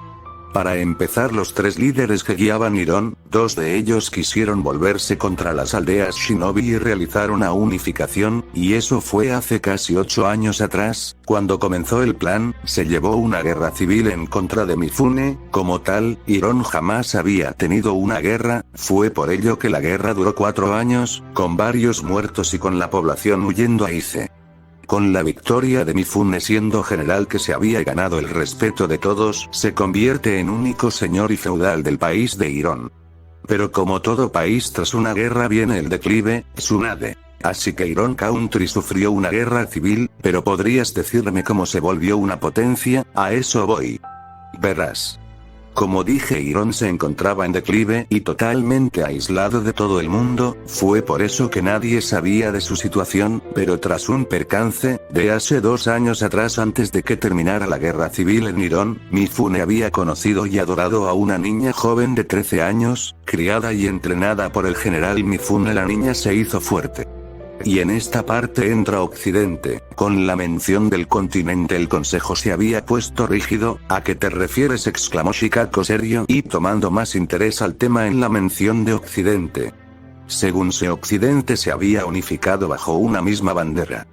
Para empezar, los 3 líderes que guiaban Irón, 2 de ellos quisieron volverse contra las aldeas Shinobi y realizar una unificación, y eso fue hace casi 8 años atrás. Cuando comenzó el plan, se llevó una guerra civil en contra de Mifune. Como tal, Irón jamás había tenido una guerra, fue por ello que la guerra duró 4 años, con varios muertos y con la población huyendo a Ize. Con la victoria de Mifune siendo general que se había ganado el respeto de todos, se convierte en único señor y feudal del país de Irón. Pero como todo país tras una guerra viene el declive, Tsunade. Así que Irón Country sufrió una guerra civil, pero ¿podrías decirme cómo se volvió una potencia? A eso voy. Verás. Como dije, Irón se encontraba en declive y totalmente aislado de todo el mundo, fue por eso que nadie sabía de su situación, pero tras un percance, de hace 2 años atrás antes de que terminara la guerra civil en Irón, Mifune había conocido y adorado a una niña joven de 13 años, criada y entrenada por el general Mifune. La niña se hizo fuerte. Y en esta parte entra Occidente, con la mención del continente. El consejo se había puesto rígido. ¿A qué te refieres?, exclamó Shikako serio y tomando más interés al tema en la mención de Occidente. Según Occidente se había unificado bajo una misma bandera.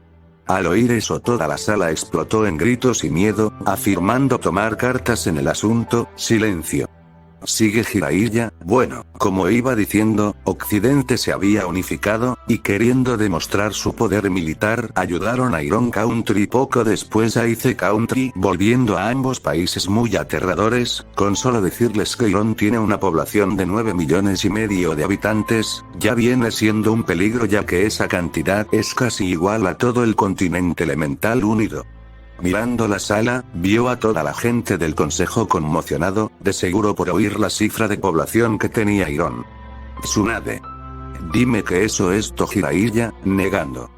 Al oír eso toda la sala explotó en gritos y miedo, afirmando tomar cartas en el asunto. Silencio. Sigue Jiraiya. Bueno, como iba diciendo, Occidente se había unificado, y queriendo demostrar su poder militar, ayudaron a Irón Country poco después a Ize Country, volviendo a ambos países muy aterradores. Con solo decirles que Irón tiene una población de 9,5 millones de habitantes, ya viene siendo un peligro, ya que esa cantidad es casi igual a todo el continente elemental unido. Mirando la sala, vio a toda la gente del consejo conmocionado, de seguro por oír la cifra de población que tenía Irón. Tsunade. Dime que eso es Jiraiya, negando.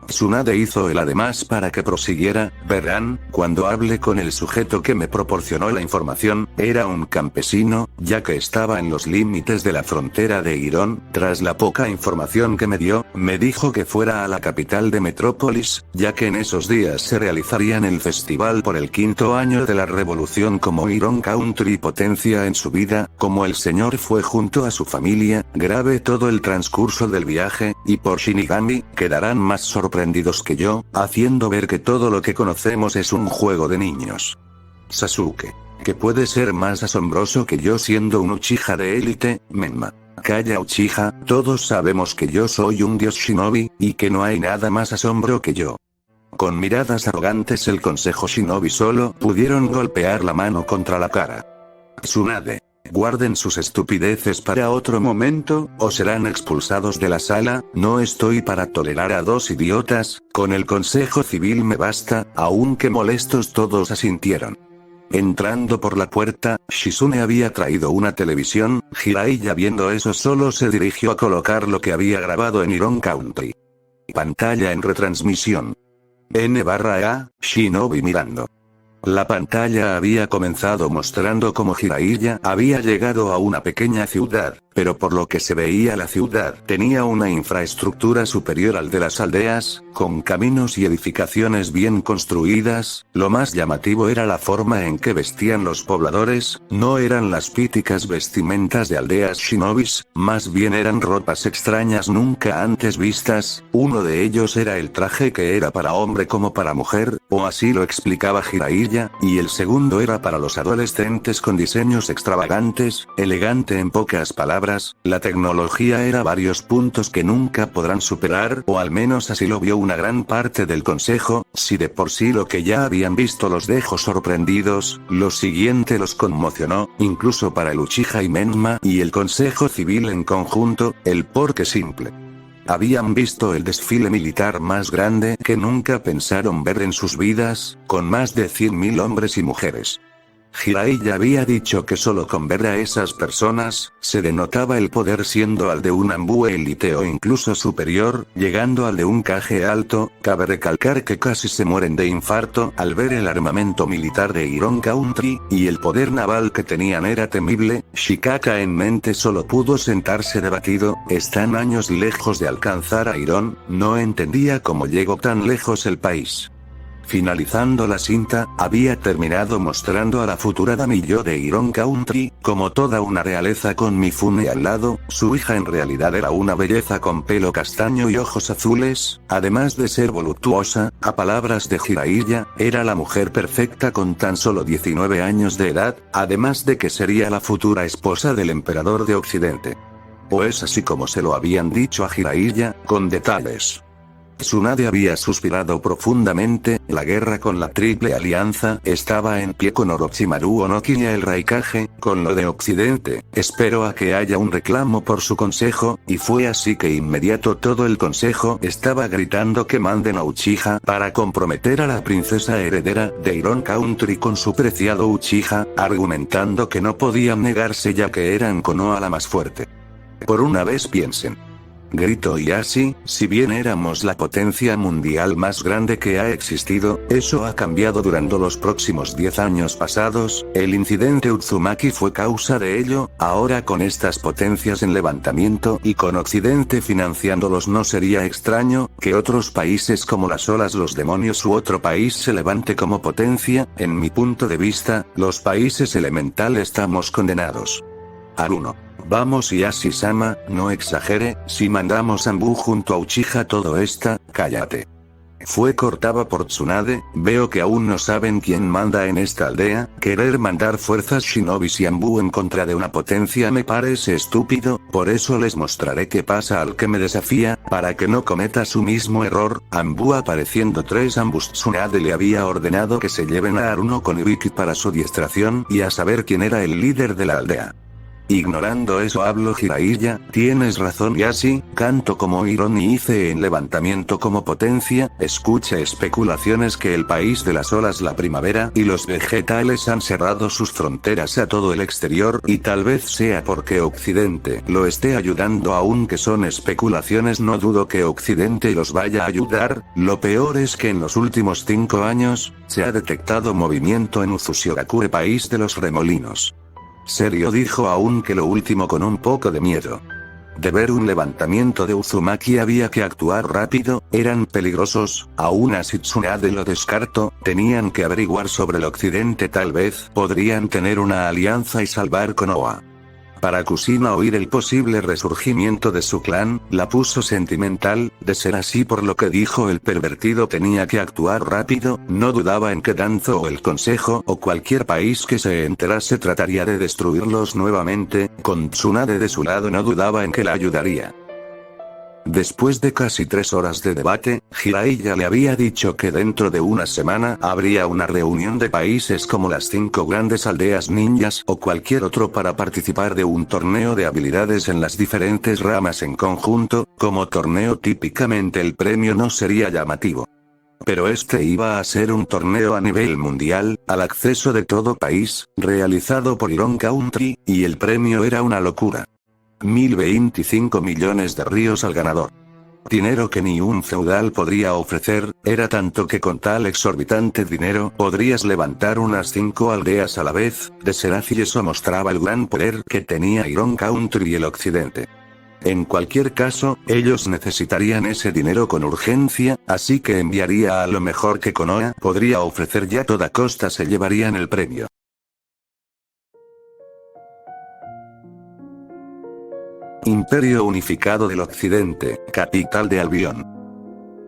Tsunade hizo el además para que prosiguiera. Verán, cuando hablé con el sujeto que me proporcionó la información, era un campesino, ya que estaba en los límites de la frontera de Irón. Tras la poca información que me dio, me dijo que fuera a la capital de Metrópolis, ya que en esos días se realizarían el festival por el 5º año de la revolución. Como Irón Country potencia en su vida, como el señor fue junto a su familia, grave todo el transcurso del viaje, y por Shinigami, quedarán más sorprendidos que yo, haciendo ver que todo lo que conocemos es un juego de niños. Sasuke. ¿Qué puede ser más asombroso que yo siendo un Uchiha de élite? Menma. Calla, Uchiha, todos sabemos que yo soy un dios shinobi, y que no hay nada más asombro que yo. Con miradas arrogantes el consejo shinobi solo pudieron golpear la mano contra la cara. Tsunade. Guarden sus estupideces para otro momento, o serán expulsados de la sala. No estoy para tolerar a 2 idiotas, con el consejo civil me basta. Aunque molestos todos asintieron. Entrando por la puerta, Shizune había traído una televisión. Jiraiya viendo eso solo se dirigió a colocar lo que había grabado en Irón Country. Pantalla en retransmisión. N/A, Shinobi mirando. La pantalla había comenzado mostrando cómo Jiraiya había llegado a una pequeña ciudad, pero por lo que se veía la ciudad tenía una infraestructura superior al de las aldeas, con caminos y edificaciones bien construidas. Lo más llamativo era la forma en que vestían los pobladores. No eran las típicas vestimentas de aldeas shinobis, más bien eran ropas extrañas nunca antes vistas. Uno de ellos era el traje que era para hombre como para mujer, o así lo explicaba Jiraiya, y el segundo era para los adolescentes con diseños extravagantes, elegante en pocas palabras. La tecnología era varios puntos que nunca podrán superar, o al menos así lo vio una gran parte del consejo. Si de por sí lo que ya habían visto los dejó sorprendidos, lo siguiente los conmocionó, incluso para el Uchiha y Menma y el consejo civil en conjunto. El porqué simple. Habían visto el desfile militar más grande que nunca pensaron ver en sus vidas, con más de 100.000 hombres y mujeres. Jiraiya había dicho que solo con ver a esas personas, se denotaba el poder siendo al de un Anbu élite o incluso superior, llegando al de un Kage alto. Cabe recalcar que casi se mueren de infarto al ver el armamento militar de Irón Country, y el poder naval que tenían era temible. Shikaka en mente solo pudo sentarse debatido. Están años lejos de alcanzar a Irón, no entendía cómo llegó tan lejos el país. Finalizando la cinta, había terminado mostrando a la futura Damiyo de Iron Country, como toda una realeza con Mifune al lado. Su hija en realidad era una belleza con pelo castaño y ojos azules, además de ser voluptuosa, a palabras de Jiraiya, era la mujer perfecta con tan solo 19 años de edad, además de que sería la futura esposa del emperador de Occidente. O es así como se lo habían dicho a Jiraiya, con detalles. Tsunade había suspirado profundamente. La guerra con la Triple Alianza estaba en pie con Orochimaru Onoki y el Raikage, con lo de Occidente, espero a que haya un reclamo por su consejo, y fue así que inmediato todo el consejo estaba gritando que manden a Uchiha para comprometer a la princesa heredera de Iron Country con su preciado Uchiha, argumentando que no podían negarse ya que eran Konoha la más fuerte. Por una vez piensen. Gritó Ieyasu, si bien éramos la potencia mundial más grande que ha existido, eso ha cambiado durante los próximos 10 años pasados, el incidente Uzumaki fue causa de ello, ahora con estas potencias en levantamiento y con Occidente financiándolos no sería extraño, que otros países como las olas los demonios u otro país se levante como potencia. En mi punto de vista, los países elemental estamos condenados. Aruno. Vamos Ieyasu-sama, no exagere, si mandamos a Anbu junto a Uchiha todo esta, cállate. Fue cortada por Tsunade, veo que aún no saben quién manda en esta aldea, querer mandar fuerzas shinobis y Anbu en contra de una potencia me parece estúpido, por eso les mostraré qué pasa al que me desafía, para que no cometa su mismo error. Anbu apareciendo 3 Anbus. Tsunade le había ordenado que se lleven a Aruno con Ibiki para su adiestración y a saber quién era el líder de la aldea. Ignorando eso habló Jiraiya, tienes razón Ieyasu, canto como Iron y hice en levantamiento como potencia, escucha especulaciones que el país de las olas la primavera y los vegetales han cerrado sus fronteras a todo el exterior y tal vez sea porque Occidente lo esté ayudando aunque son especulaciones no dudo que Occidente los vaya a ayudar, lo peor es que en los últimos 5 años, se ha detectado movimiento en Uzushiogakure país de los remolinos. Serio dijo aunque lo último con un poco de miedo. De ver un levantamiento de Uzumaki había que actuar rápido, eran peligrosos, aún así Tsunade lo descartó, tenían que averiguar sobre el occidente tal vez podrían tener una alianza y salvar Konoha. Para Kushina oír el posible resurgimiento de su clan, la puso sentimental, de ser así por lo que dijo el pervertido tenía que actuar rápido, no dudaba en que Danzo o el consejo o cualquier país que se enterase trataría de destruirlos nuevamente, con Tsunade de su lado no dudaba en que la ayudaría. Después de casi 3 horas de debate, Jiraiya le había dicho que dentro de una semana habría una reunión de países como las 5 grandes aldeas ninjas o cualquier otro para participar de un torneo de habilidades en las diferentes ramas en conjunto, como torneo típicamente el premio no sería llamativo. Pero este iba a ser un torneo a nivel mundial, al acceso de todo país, realizado por Iron Country, y el premio era una locura. 1025 millones de ríos al ganador. Dinero que ni un feudal podría ofrecer, era tanto que con tal exorbitante dinero podrías levantar unas 5 aldeas a la vez, de ser así eso mostraba el gran poder que tenía Iron Country y el occidente. En cualquier caso, ellos necesitarían ese dinero con urgencia, así que enviaría a lo mejor que Konoha podría ofrecer y a toda costa se llevarían el premio. Imperio Unificado del Occidente, capital de Albion.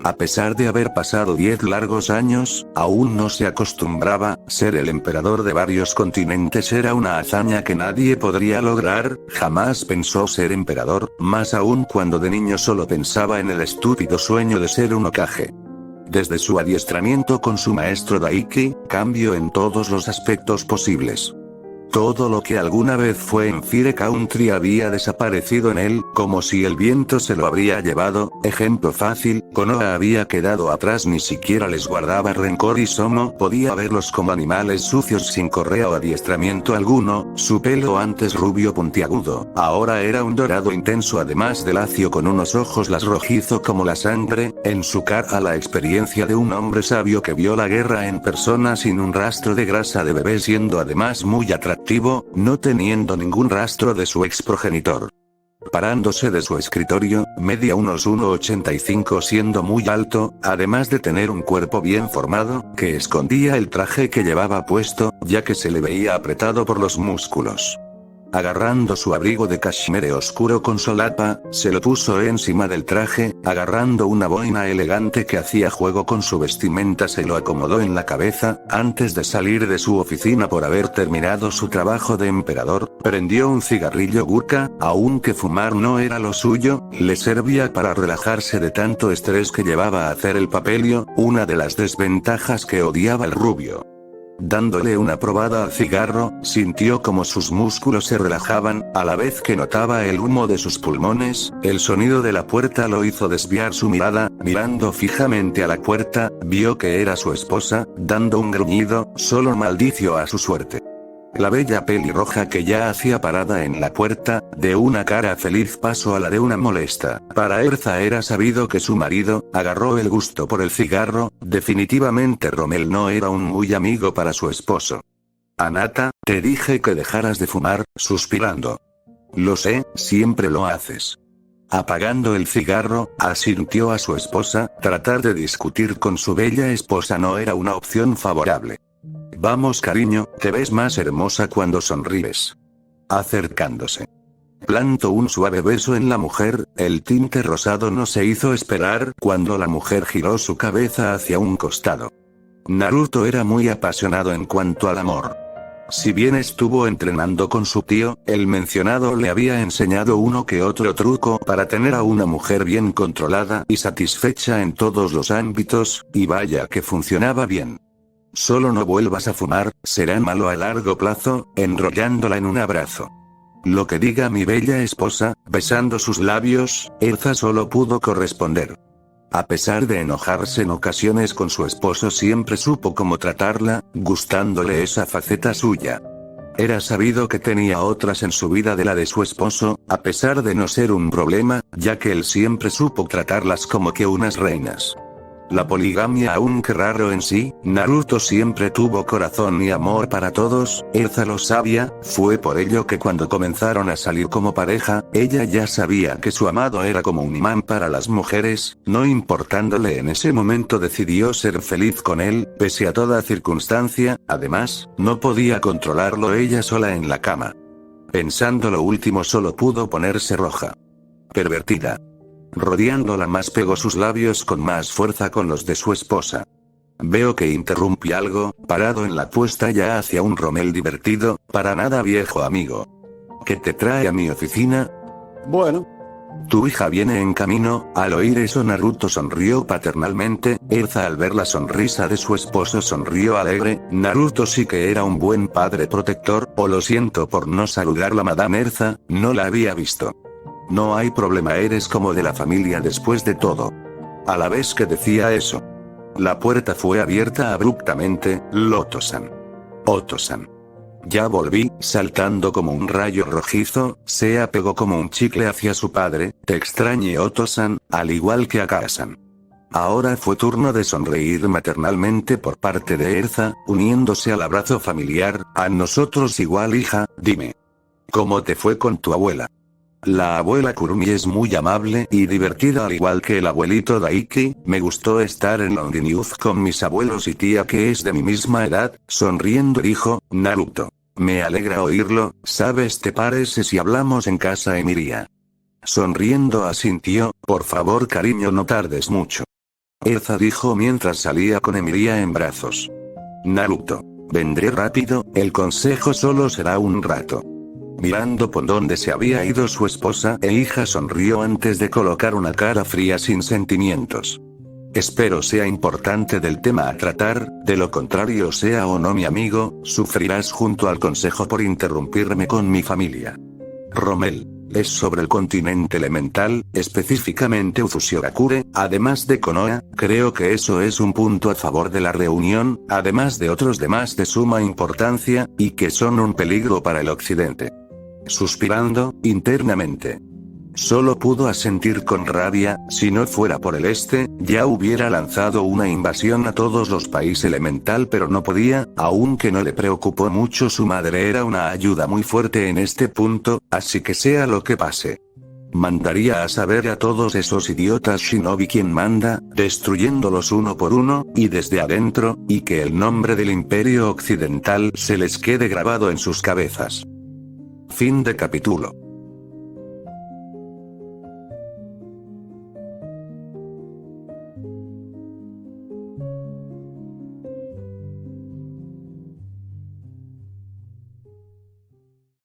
A pesar de haber pasado 10 largos años, aún no se acostumbraba, ser el emperador de varios continentes era una hazaña que nadie podría lograr, jamás pensó ser emperador, más aún cuando de niño solo pensaba en el estúpido sueño de ser un Hokage. Desde su adiestramiento con su maestro Daiki, cambió en todos los aspectos posibles. Todo lo que alguna vez fue en Fire Country había desaparecido en él, como si el viento se lo habría llevado. Ejemplo fácil, Konoha había quedado atrás, ni siquiera les guardaba rencor y Somo podía verlos como animales sucios sin correa o adiestramiento alguno. Su pelo antes rubio puntiagudo, ahora era un dorado intenso además de lacio con unos ojos las rojizo como la sangre, en su cara la experiencia de un hombre sabio que vio la guerra en persona sin un rastro de grasa de bebé siendo además muy atractivo, no teniendo ningún rastro de su ex progenitor. parándose de su escritorio, medía unos 1,85 siendo muy alto, además de tener un cuerpo bien formado, que escondía el traje que llevaba puesto, ya que se le veía apretado por los músculos. Agarrando su abrigo de cashmere oscuro con solapa, se lo puso encima del traje, agarrando una boina elegante que hacía juego con su vestimenta se lo acomodó en la cabeza, antes de salir de su oficina por haber terminado su trabajo de emperador, prendió un cigarrillo gurkha, aunque fumar no era lo suyo, le servía para relajarse de tanto estrés que llevaba a hacer el papelio, una de las desventajas que odiaba el rubio. Dándole una probada al cigarro, sintió como sus músculos se relajaban, a la vez que notaba el humo de sus pulmones, el sonido de la puerta lo hizo desviar su mirada, mirando fijamente a la puerta, vio que era su esposa, dando un gruñido, solo maldició a su suerte. La bella pelirroja que ya hacía parada en la puerta, de una cara feliz pasó a la de una molesta. Para Erza era sabido que su marido, agarró el gusto por el cigarro, definitivamente Rommel no era un muy amigo para su esposo. Anata, te dije que dejaras de fumar, suspirando. Lo sé, siempre lo haces. Apagando el cigarro, asintió a su esposa, tratar de discutir con su bella esposa no era una opción favorable. Vamos cariño, te ves más hermosa cuando sonríes. Acercándose. Plantó un suave beso en la mujer, el tinte rosado no se hizo esperar cuando la mujer giró su cabeza hacia un costado. Naruto era muy apasionado en cuanto al amor. Si bien estuvo entrenando con su tío, el mencionado le había enseñado uno que otro truco para tener a una mujer bien controlada y satisfecha en todos los ámbitos, y vaya que funcionaba bien. Solo no vuelvas a fumar, será malo a largo plazo, enrollándola en un abrazo. Lo que diga mi bella esposa, besando sus labios, Erza solo pudo corresponder. A pesar de enojarse en ocasiones con su esposo siempre supo cómo tratarla, gustándole esa faceta suya. Era sabido que tenía otras en su vida de la de su esposo, a pesar de no ser un problema, ya que él siempre supo tratarlas como que unas reinas. La poligamia aunque raro en sí, Naruto siempre tuvo corazón y amor para todos, Erza lo sabía, fue por ello que cuando comenzaron a salir como pareja, ella ya sabía que su amado era como un imán para las mujeres, no importándole en ese momento decidió ser feliz con él, pese a toda circunstancia, además, no podía controlarlo ella sola en la cama. Pensando lo último solo pudo ponerse roja. Pervertida. Rodeándola más pegó sus labios con más fuerza con los de su esposa. Veo que interrumpí algo, parado en la puesta ya hacia un Rommel divertido, para nada viejo amigo. ¿Qué te trae a mi oficina? Bueno. Tu hija viene en camino, al oír eso Naruto sonrió paternalmente, Erza al ver la sonrisa de su esposo sonrió alegre, Naruto sí que era un buen padre protector, o lo siento por no saludarla Madame Erza, no la había visto. No hay problema, eres como de la familia después de todo. A la vez que decía eso, la puerta fue abierta abruptamente, Loto-san. Oto-san. Ya volví, saltando como un rayo rojizo, se apegó como un chicle hacia su padre, te extrañé Oto-san, al igual que a Kara-san. Ahora fue turno de sonreír maternalmente por parte de Erza, uniéndose al abrazo familiar, a nosotros igual hija, dime. ¿Cómo te fue con tu abuela? La abuela Kurumi es muy amable y divertida al igual que el abuelito Daiki, me gustó estar en Lonely Youth con mis abuelos y tía que es de mi misma edad, sonriendo dijo, Naruto. Me alegra oírlo, ¿sabes? ¿Te parece si hablamos en casa Emilia? Sonriendo asintió, por favor cariño no tardes mucho. Erza dijo mientras salía con Emilia en brazos. Naruto. Vendré rápido, el consejo solo será un rato. Mirando por donde se había ido su esposa e hija sonrió antes de colocar una cara fría sin sentimientos. Espero sea importante del tema a tratar, de lo contrario sea o no mi amigo, sufrirás junto al consejo por interrumpirme con mi familia. Rommel. Es sobre el continente elemental, específicamente Uzushiogakure, además de Konoha, creo que eso es un punto a favor de la reunión, además de otros demás de suma importancia, y que son un peligro para el occidente. Suspirando, internamente. Solo pudo asentir con rabia, si no fuera por el este, ya hubiera lanzado una invasión a todos los países elemental pero no podía, aunque no le preocupó mucho su madre era una ayuda muy fuerte en este punto, así que sea lo que pase. Mandaría a saber a todos esos idiotas shinobi quién manda, destruyéndolos uno por uno, y desde adentro, y que el nombre del Imperio Occidental se les quede grabado en sus cabezas. Fin de capítulo.